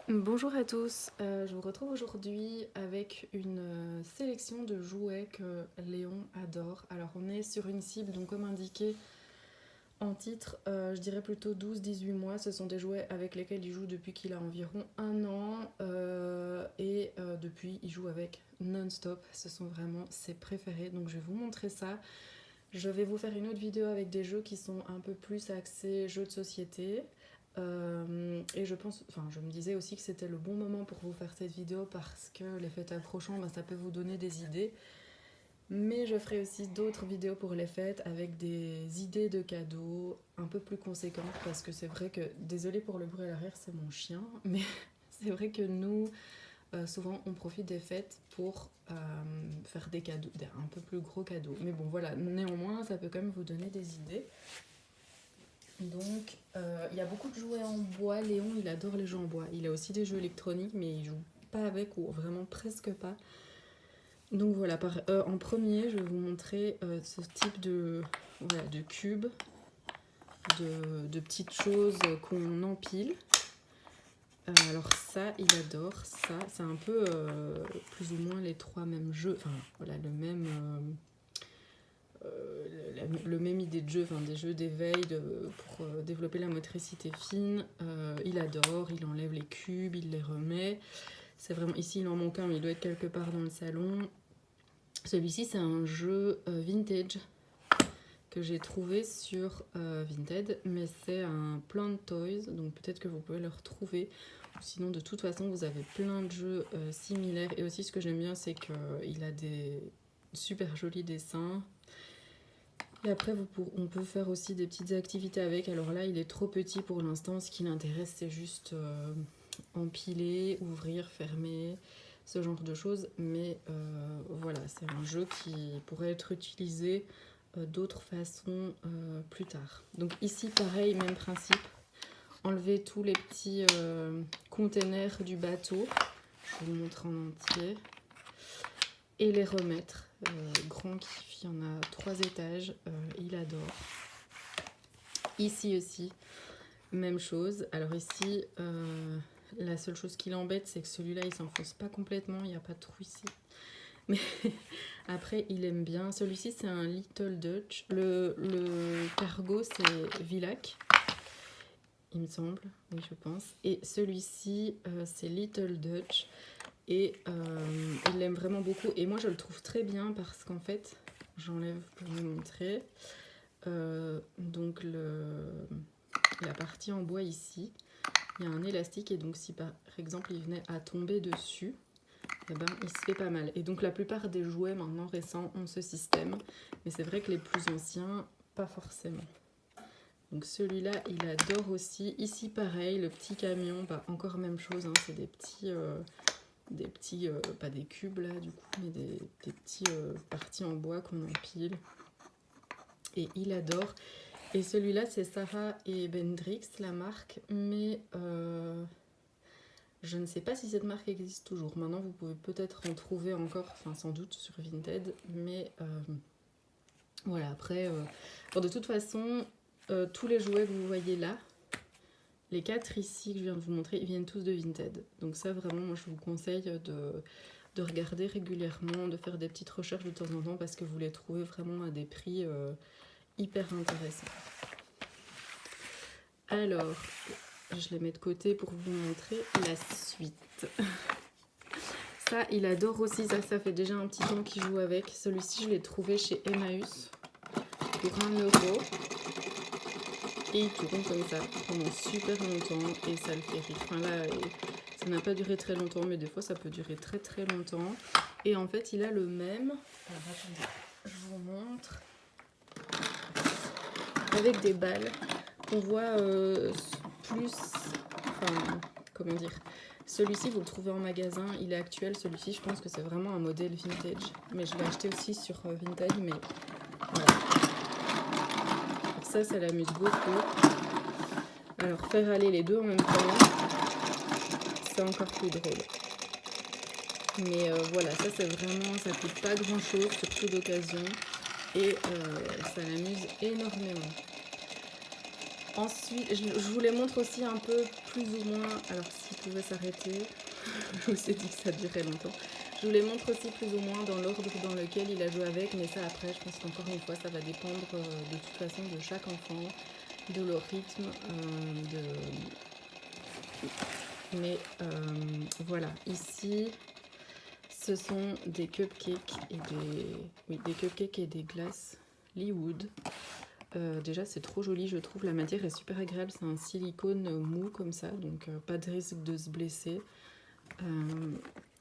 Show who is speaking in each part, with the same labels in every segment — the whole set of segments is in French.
Speaker 1: Bonjour à tous, je vous retrouve aujourd'hui avec une sélection de jouets que Léon adore. Alors on est sur une cible, donc comme indiqué en titre, je dirais plutôt 12-18 mois. Ce sont des jouets avec lesquels il joue depuis qu'il a environ un an depuis il joue avec non-stop. Ce sont vraiment ses préférés, donc je vais vous montrer ça. Je vais vous faire une autre vidéo avec des jeux qui sont un peu plus axés jeux de société. Et je me disais aussi que c'était le bon moment pour vous faire cette vidéo parce que les fêtes approchant, ça peut vous donner des idées. Mais je ferai aussi d'autres vidéos pour les fêtes avec des idées de cadeaux un peu plus conséquentes parce que c'est vrai que, désolé pour le bruit à l'arrière, c'est mon chien, mais c'est vrai que nous, souvent on profite des fêtes pour faire des cadeaux, un peu plus gros cadeaux. Mais bon voilà, néanmoins ça peut quand même vous donner des idées. Donc, il y a beaucoup de jouets en bois. Léon, il adore les jeux en bois. Il a aussi des jeux électroniques, mais il joue pas avec ou vraiment presque pas. Donc voilà, en premier, je vais vous montrer ce type de cubes, de petites choses qu'on empile. Alors ça, il adore ça. C'est un peu plus ou moins les trois mêmes jeux. Enfin, voilà, le même idée de jeu, des jeux d'éveil pour développer la motricité fine. Il adore, il enlève les cubes, il les remet. C'est vraiment, ici il en manque un, mais il doit être quelque part dans le salon. Celui-ci c'est un jeu vintage que j'ai trouvé sur Vinted, mais c'est un Plant Toys, donc peut-être que vous pouvez le retrouver. Sinon, de toute façon, vous avez plein de jeux similaires. Et aussi, ce que j'aime bien, c'est qu'il a des super jolis dessins. Et après, on peut faire aussi des petites activités avec. Alors là, il est trop petit pour l'instant. Ce qui l'intéresse, c'est juste empiler, ouvrir, fermer, ce genre de choses. Mais voilà, c'est un jeu qui pourrait être utilisé d'autres façons plus tard. Donc ici, pareil, même principe. Enlever tous les petits containers du bateau. Je vous montre en entier. Et les remettre. Grand kiff, il y en a 3 étages, il adore. Ici aussi, même chose. Alors ici, la seule chose qui l'embête, c'est que celui-là, il s'enfonce pas complètement, il n'y a pas de trou ici. Mais après, il aime bien. Celui-ci, c'est un Little Dutch. Le cargo, c'est Villac, il me semble, oui, je pense. Et celui-ci, c'est Little Dutch. Et il l'aime vraiment beaucoup. Et moi, je le trouve très bien parce qu'en fait, j'enlève pour vous montrer. Donc, la partie en bois ici, il y a un élastique. Et donc, si par exemple, il venait à tomber dessus, eh ben, il se fait pas mal. Et donc, la plupart des jouets maintenant récents ont ce système. Mais c'est vrai que les plus anciens, pas forcément. Donc celui-là, il adore aussi. Ici, pareil, le petit camion, encore même chose, hein, c'est des petits, pas des cubes là du coup, mais des petits parties en bois qu'on empile. Et il adore. Et celui-là, c'est Sarah et Bendrix, la marque, mais je ne sais pas si cette marque existe toujours. Maintenant, vous pouvez peut-être en trouver encore, enfin sans doute sur Vinted, mais voilà, après, de toute façon, tous les jouets que vous voyez là, les 4 ici que je viens de vous montrer, ils viennent tous de Vinted. Donc ça, vraiment, moi, je vous conseille de regarder régulièrement, de faire des petites recherches de temps en temps parce que vous les trouvez vraiment à des prix hyper intéressants. Alors, je les mets de côté pour vous montrer la suite. Ça, il adore aussi, ça fait déjà un petit temps qu'il joue avec. Celui-ci, je l'ai trouvé chez Emmaüs pour 1 €. Et il tourne comme ça pendant super longtemps et ça le fait rire. Enfin là, ça n'a pas duré très longtemps, mais des fois ça peut durer très très longtemps. Et en fait, il a le même. Alors attendez, je vous montre. Avec des balles qu'on voit plus. Enfin, comment dire. Celui-ci, vous le trouvez en magasin, il est actuel. Celui-ci, je pense que c'est vraiment un modèle vintage. Mais je l'ai acheté aussi sur Vinted, mais voilà. Ça l'amuse beaucoup. Alors faire aller les deux en même temps, c'est encore plus drôle. Mais voilà, ça c'est vraiment, ça coûte pas grand chose, surtout d'occasion, et ça l'amuse énormément. Ensuite, je vous les montre aussi un peu plus ou moins, alors s'il pouvait s'arrêter, je vous ai dit que ça durait longtemps. Je vous les montre aussi plus ou moins dans l'ordre dans lequel il a joué avec, mais ça après, je pense qu'encore une fois, ça va dépendre de toute façon de chaque enfant, de leur rythme, Mais voilà, ici, ce sont des cupcakes et des cupcakes et des glaces Leewood. Déjà c'est trop joli, je trouve, la matière est super agréable, c'est un silicone mou comme ça, donc pas de risque de se blesser.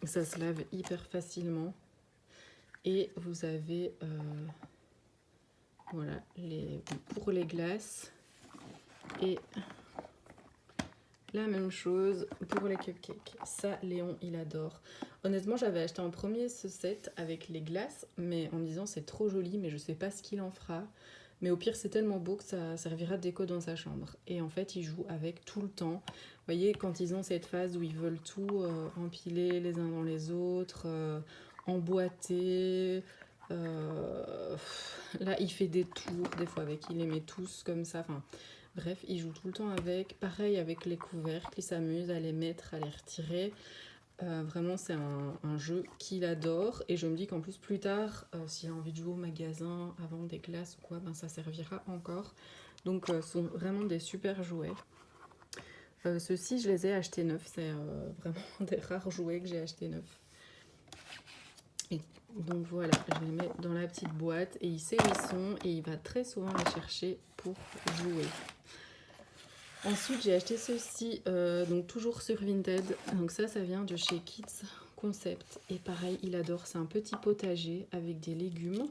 Speaker 1: Ça se lave hyper facilement. Et vous avez voilà, pour les glaces. Et la même chose pour les cupcakes. Ça, Léon, il adore. Honnêtement, j'avais acheté en premier ce set avec les glaces, mais en me disant c'est trop joli, mais je sais pas ce qu'il en fera. Mais au pire, c'est tellement beau que ça servira de déco dans sa chambre. Et en fait, il joue avec tout le temps. Vous voyez, quand ils ont cette phase où ils veulent tout empiler les uns dans les autres, emboîter. Là, il fait des tours, des fois, avec. Il les met tous comme ça. Enfin, bref, il joue tout le temps avec. Pareil avec les couvercles, il s'amuse à les mettre, à les retirer. Vraiment, c'est un jeu qu'il adore. Et je me dis qu'en plus, plus tard, s'il a envie de jouer au magasin, à vendre des glaces ou quoi, ben, ça servira encore. Donc, ce sont vraiment des super jouets. Ceux-ci, je les ai achetés neufs. C'est vraiment des rares jouets que j'ai achetés neufs. Et donc voilà, je les mets dans la petite boîte. Et il sait où ils sont. Et il va très souvent les chercher pour jouer. Ensuite, j'ai acheté ceci, donc toujours sur Vinted. Donc ça vient de chez Kids Concept. Et pareil, il adore. C'est un petit potager avec des légumes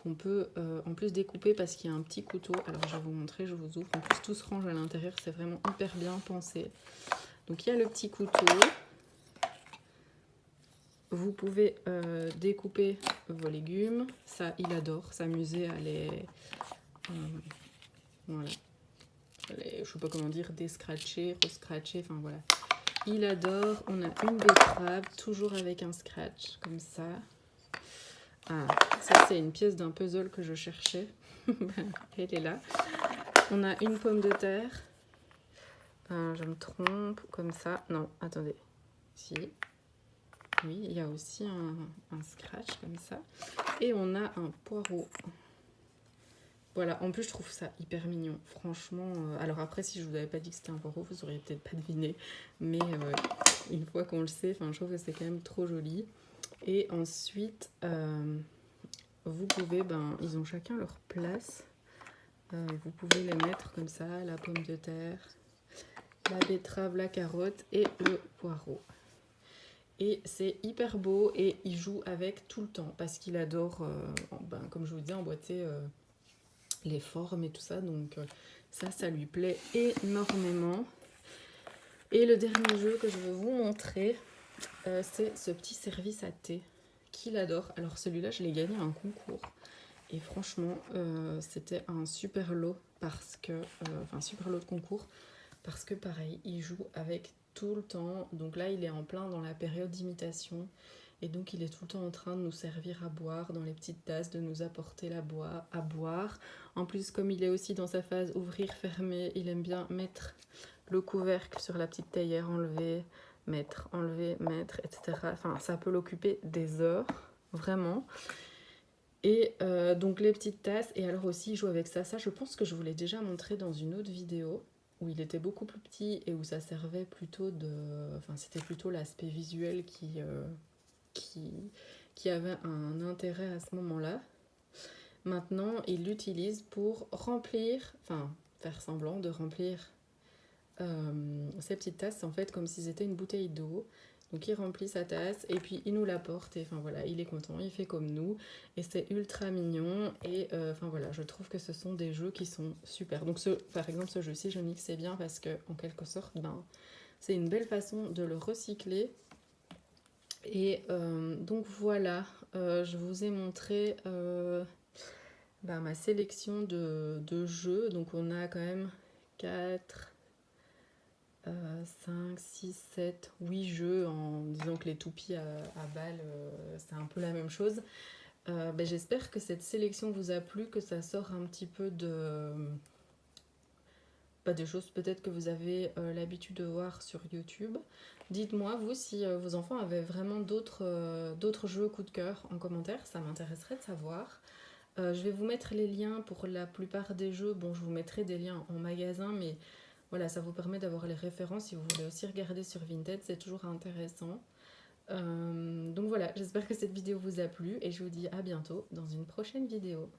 Speaker 1: qu'on peut en plus découper parce qu'il y a un petit couteau. Alors je vais vous montrer, je vous ouvre. En plus, tout se range à l'intérieur. C'est vraiment hyper bien pensé. Donc il y a le petit couteau. Vous pouvez découper vos légumes. Ça, il adore. S'amuser à les... voilà. Je sais pas comment dire, descratcher, rescratcher, enfin voilà. Il adore. On a une betterave, toujours avec un scratch, comme ça. Ah, ça c'est une pièce d'un puzzle que je cherchais. Elle est là. On a une pomme de terre. Je me trompe, comme ça. Non, attendez. Si. Oui, il y a aussi un scratch, comme ça. Et on a un poireau. Voilà, en plus je trouve ça hyper mignon, franchement. Alors après, si je vous avais pas dit que c'était un poireau, vous auriez peut-être pas deviné. Mais une fois qu'on le sait, je trouve que c'est quand même trop joli. Et ensuite, vous pouvez, ils ont chacun leur place. Vous pouvez les mettre comme ça, la pomme de terre, la betterave, la carotte et le poireau. Et c'est hyper beau et il joue avec tout le temps parce qu'il adore, comme je vous disais, emboîter... les formes et tout ça, donc ça lui plaît énormément. Et le dernier jeu que je veux vous montrer, c'est ce petit service à thé qu'il adore. Alors celui-là, je l'ai gagné à un concours et franchement, c'était un super lot parce que, super lot de concours parce que pareil, il joue avec tout le temps. Donc là, il est en plein dans la période d'imitation. Et donc il est tout le temps en train de nous servir à boire dans les petites tasses, de nous apporter à boire. En plus, comme il est aussi dans sa phase ouvrir-fermer, il aime bien mettre le couvercle sur la petite théière, enlever, mettre, etc. Enfin, ça peut l'occuper des heures, vraiment. Et donc les petites tasses, et alors aussi il joue avec ça. Ça, je pense que je vous l'ai déjà montré dans une autre vidéo, où il était beaucoup plus petit et où ça servait plutôt de... Enfin, c'était plutôt l'aspect visuel qui avait un intérêt à ce moment-là. Maintenant, il l'utilise pour remplir, faire semblant de remplir ces petites tasses. C'est en fait comme si c'était une bouteille d'eau. Donc il remplit sa tasse et puis il nous l'apporte et voilà, il est content, il fait comme nous et c'est ultra mignon et voilà, je trouve que ce sont des jeux qui sont super. Donc par exemple ce jeu-ci, je m'y sais bien parce que en quelque sorte, c'est une belle façon de le recycler. Et donc voilà, je vous ai montré ma sélection de jeux. Donc on a quand même 4, 5, 6, 7, 8 jeux en disant que les toupies à balles, c'est un peu la même chose. J'espère que cette sélection vous a plu, que ça sort un petit peu pas des choses peut-être que vous avez l'habitude de voir sur YouTube. Dites-moi, vous, si vos enfants avaient vraiment d'autres jeux coup de cœur en commentaire, ça m'intéresserait de savoir. Je vais vous mettre les liens pour la plupart des jeux. Bon, je vous mettrai des liens en magasin, mais voilà, ça vous permet d'avoir les références si vous voulez aussi regarder sur Vinted, c'est toujours intéressant. Donc voilà, j'espère que cette vidéo vous a plu et je vous dis à bientôt dans une prochaine vidéo.